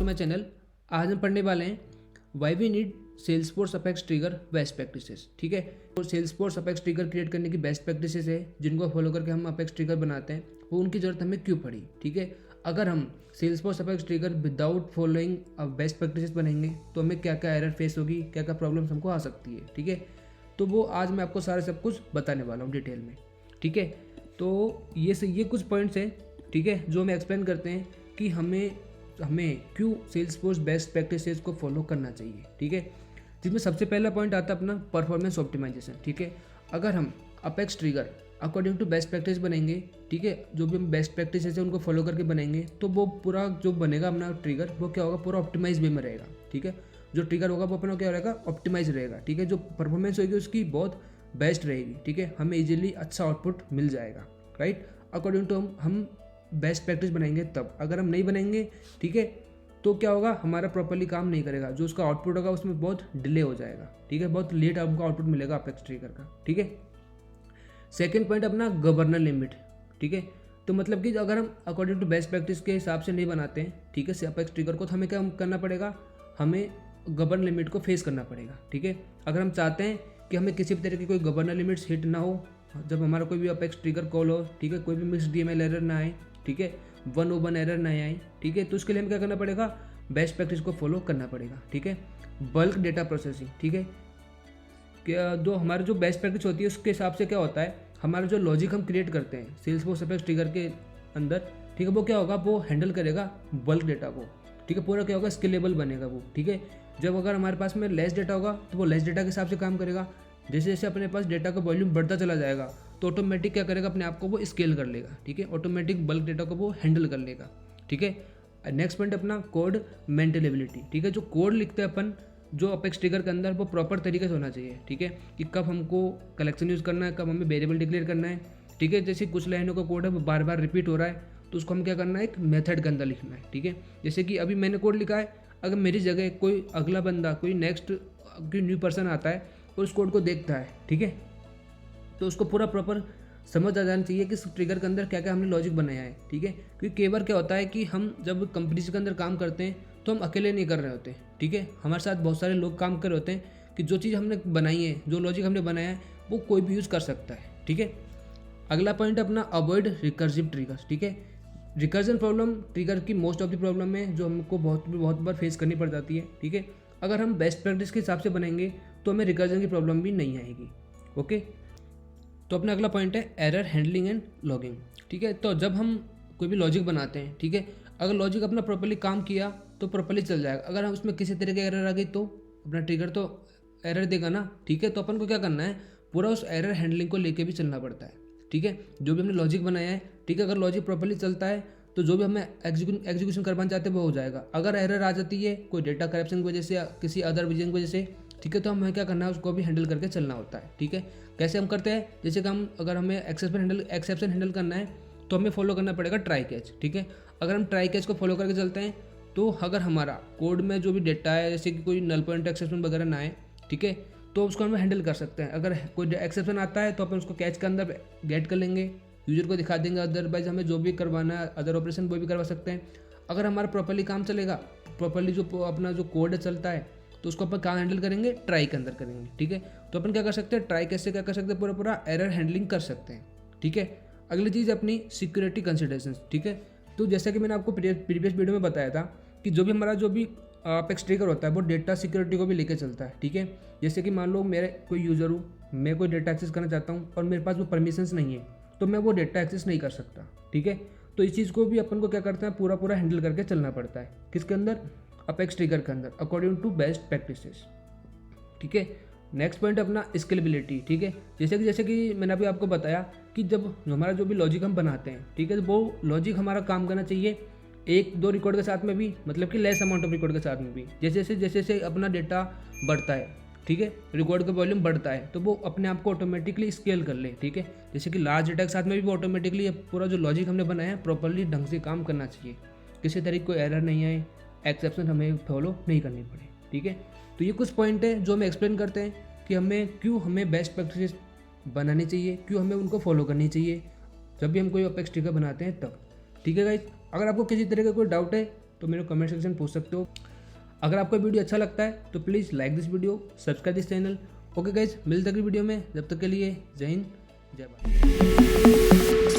My channel. आज हम पढ़ने वाले हैं why we need Salesforce Apex trigger best practices. ठीक है, तो सेल्सफोर्स अपेक्स ट्रिगर क्रिएट करने की बेस्ट प्रैक्टिसेस है जिनको फॉलो करके हम अपेक्स ट्रिगर बनाते हैं, वो उनकी जरूरत हमें क्यों पड़ी। ठीक है, अगर हम Salesforce Apex trigger without following best practices बनेंगे तो हमें क्या क्या एरर फेस होगी, क्या क्या प्रॉब्लम्स हमको आ सकती है। ठीक है, तो वो आज मैं आपको सारा सब कुछ बताने वाला हूँ डिटेल में। ठीक है, तो ये कुछ पॉइंट्स हैं, ठीक है, जो हम एक्सप्लेन करते हैं कि हमें क्यों सेल्सफोर्स बेस्ट प्रैक्टिसेस को फॉलो करना चाहिए। ठीक है, जिसमें सबसे पहला पॉइंट आता है अपना परफॉर्मेंस ऑप्टिमाइजेशन। ठीक है, अगर हम Apex trigger according to best practice बनेंगे, ठीक है, जो भी हम बेस्ट प्रैक्टिस है उनको फॉलो करके बनेंगे तो वो पूरा जो बनेगा अपना ट्रिगर वो क्या होगा, पूरा ऑप्टिमाइज वे में रहेगा। ठीक है, जो ट्रिगर होगा वो अपना क्या रहेगा, ऑप्टिमाइज रहेगा। ठीक है, जो परफॉर्मेंस होगी उसकी बहुत बेस्ट रहेगी। ठीक है, हमें इजीली अच्छा आउटपुट मिल जाएगा। राइट, अकॉर्डिंग टू हम बेस्ट प्रैक्टिस बनाएंगे तब। अगर हम नहीं बनाएंगे, ठीक है, तो क्या होगा, हमारा प्रॉपर्ली काम नहीं करेगा, जो उसका आउटपुट होगा उसमें बहुत डिले हो जाएगा। ठीक है, बहुत लेट हमको आउटपुट मिलेगा अपेक्स ट्रिगर का। ठीक है, सेकेंड पॉइंट अपना गवर्नर लिमिट। ठीक है, तो मतलब कि अगर हम अकॉर्डिंग टू बेस्ट प्रैक्टिस के हिसाब से नहीं बनाते हैं, ठीक है, अपेक्स ट्रिगर को, तो हमें क्या करना पड़ेगा, हमें गवर्नर लिमिट को फेस करना पड़ेगा। ठीक है, अगर हम चाहते हैं कि हमें किसी भी तरह की कोई गवर्नर लिमिट्स हिट ना हो जब हमारा कोई भी अपेक्स ट्रिगर कॉल हो, ठीक है, कोई भी मिक्स डीएमएल एरर ना आए, ठीक है, 101 एरर ना आए, ठीक है, तो उसके लिए हमें क्या करना पड़ेगा, बेस्ट प्रैक्टिस को फॉलो करना पड़ेगा। ठीक है, बल्क डेटा प्रोसेसिंग। ठीक है, क्या जो हमारी जो बेस्ट प्रैक्टिस होती है उसके हिसाब से क्या होता है, हमारा जो लॉजिक हम क्रिएट करते हैं सेल्सफोर्स अपेक्स ट्रिगर के अंदर, ठीक है, वो क्या होगा, वो हैंडल करेगा बल्क डेटा को। ठीक है, पूरा क्या होगा, स्केलेबल बनेगा वो। ठीक है, जब अगर हमारे पास में लेस डेटा होगा तो वो लेस डेटा के हिसाब से काम करेगा। जैसे जैसे अपने पास डेटा का वॉल्यूम बढ़ता चला जाएगा तो ऑटोमेटिक क्या करेगा, अपने आप को वो स्केल कर लेगा। ठीक है, ऑटोमेटिक बल्क डेटा को वो हैंडल कर लेगा। ठीक है, नेक्स्ट पॉइंट अपना कोड मेंटेनेबिलिटी। ठीक है, जो कोड लिखते हैं अपन जो अपेक्स ट्रिगर के अंदर, वो प्रॉपर तरीके से होना चाहिए। ठीक है, कि कब हमको कलेक्शन यूज़ करना है, कब हमें वेरिएबल डिक्लेयर करना है। ठीक है, जैसे कुछ लाइनों का कोड है वो बार बार रिपीट हो रहा है तो उसको हम क्या करना है, एक मेथड के अंदर लिखना है। ठीक है, जैसे कि अभी मैंने कोड लिखा है, अगर मेरी जगह कोई अगला बंदा, कोई नेक्स्ट कोई न्यू पर्सन आता है और उस कोड को देखता है, ठीक है, तो उसको पूरा प्रॉपर समझ आ जाना चाहिए कि इस ट्रिगर के अंदर क्या क्या हमने लॉजिक बनाया है। ठीक है, क्योंकि कई बार क्या होता है कि हम जब कंपनीज के अंदर काम करते हैं तो हम अकेले नहीं कर रहे होते। ठीक है, हमारे साथ बहुत सारे लोग काम कर रहे होते हैं कि जो चीज़ हमने बनाई है, जो लॉजिक हमने बनाया है, वो कोई भी यूज़ कर सकता है। ठीक है, अगला पॉइंट अपना अवॉइड रिकर्सिव ट्रिगर्स। ठीक है, रिकर्जन प्रॉब्लम ट्रिगर की मोस्ट ऑफ द प्रॉब्लम है जो हमको बहुत बार फेस करनी पड़ जाती है। ठीक है, अगर हम बेस्ट प्रैक्टिस के हिसाब से बनेंगे तो हमें रिकर्जन की प्रॉब्लम भी नहीं आएगी। ओके, तो अपना अगला पॉइंट है एरर हैंडलिंग एंड लॉगिंग। ठीक है, तो जब हम कोई भी लॉजिक बनाते हैं, ठीक है, अगर लॉजिक अपना प्रॉपर्ली काम किया तो प्रॉपर्ली चल जाएगा। अगर हम उसमें किसी तरह की एरर आ गई तो अपना ट्रिगर तो एरर देगा ना। ठीक है, तो अपन को क्या करना है, पूरा उस एरर हैंडलिंग को लेके भी चलना पड़ता है। ठीक है, जो भी हमने लॉजिक बनाया है, ठीक है, अगर लॉजिक प्रॉपर्ली चलता है तो जो भी हमें एग्जीक्यूशन करवाना चाहते हैं वो हो जाएगा। अगर एरर आ जाती है कोई डेटा करप्शन की वजह से या किसी अदर रीजन की वजह से, ठीक है, तो हमें क्या करना है, उसको भी हैंडल करके चलना होता है। ठीक है, कैसे हम करते हैं, जैसे कि हम अगर हमें एक्सेप्शन हैंडल करना है तो हमें फॉलो करना पड़ेगा ट्राई कैच। ठीक है, अगर हम ट्राई कैच को फॉलो करके चलते हैं तो अगर हमारा कोड में जो भी डेटा है, जैसे कि कोई नल पॉइंट एक्सेप्शन वगैरह ना आए, ठीक है, तो उसको हम हैंडल कर सकते हैं। अगर कोई एक्सेप्शन आता है तो अपन उसको कैच के अंदर गेट कर लेंगे, यूजर को दिखा देंगे, अदरवाइज हमें जो भी करवाना है अदर ऑपरेशन वो भी करवा सकते हैं। अगर हमारा प्रॉपर्ली काम चलेगा, प्रॉपर्ली जो अपना जो कोड चलता है, तो उसको अपन कहाँ हैंडल करेंगे, ट्राई के अंदर करेंगे। ठीक है, तो अपन क्या कर सकते हैं, ट्राई कैसे क्या कर सकते हैं, पूरा एरर हैंडलिंग कर सकते हैं। ठीक है, अगली चीज़ अपनी सिक्योरिटी कंसिडरेशन। ठीक है, तो जैसा कि मैंने आपको प्रीवियस वीडियो में बताया था कि जो भी हमारा जो भी अपेक्स ट्रिगर होता है वो डेटा सिक्योरिटी को भी लेके चलता है। ठीक है, जैसे कि मान लो मेरे कोई यूज़र हूँ, मैं कोई डेटा एक्सेस करना चाहता हूँ और मेरे पास वो परमिशंस नहीं है तो मैं वो डेटा एक्सेस नहीं कर सकता। ठीक है, तो इस चीज़ को भी अपन को क्या करते हैं, पूरा हैंडल करके चलना पड़ता है। किसके अंदर, अपेक्स ट्रिगर के अंदर, अकॉर्डिंग टू बेस्ट प्रैक्टिसेस। ठीक है, नेक्स्ट पॉइंट अपना स्केलेबिलिटी। ठीक है, जैसे कि मैंने अभी आपको बताया कि जब हमारा जो भी लॉजिक हम बनाते हैं, ठीक है, तो वो लॉजिक हमारा काम करना चाहिए 1-2 रिकॉर्ड के साथ में भी, मतलब कि लेस अमाउंट ऑफ रिकॉर्ड के साथ में भी। जैसे अपना डेटा बढ़ता है, ठीक है, रिकॉर्ड का वॉल्यूम बढ़ता है तो वो अपने आप को ऑटोमेटिकली स्केल कर ले। ठीक है, जैसे कि लार्ज डेटा के साथ में भी वो ऑटोमेटिकली पूरा जो लॉजिक हमने बनाया है प्रॉपर्ली ढंग से काम करना चाहिए, किसी तरह की कोई एरर नहीं आए, एक्सेप्शन हमें फॉलो नहीं करनी पड़े। ठीक है, तो ये कुछ पॉइंट है जो हम एक्सप्लेन करते हैं कि हमें बेस्ट प्रैक्टिस बनानी चाहिए, क्यों हमें उनको फॉलो करनी चाहिए जब भी हम कोई अपेक्स ट्रिगर बनाते हैं तब। ठीक है गाइस, अगर आपको किसी तरह का कोई डाउट है तो मेरे कमेंट सेक्शन पूछ सकते हो। अगर आपको वीडियो अच्छा लगता है तो please like this video, subscribe this channel. Okay guys, मिलते अगली वीडियो में, जब तक के लिए जय हिंद जय भारत।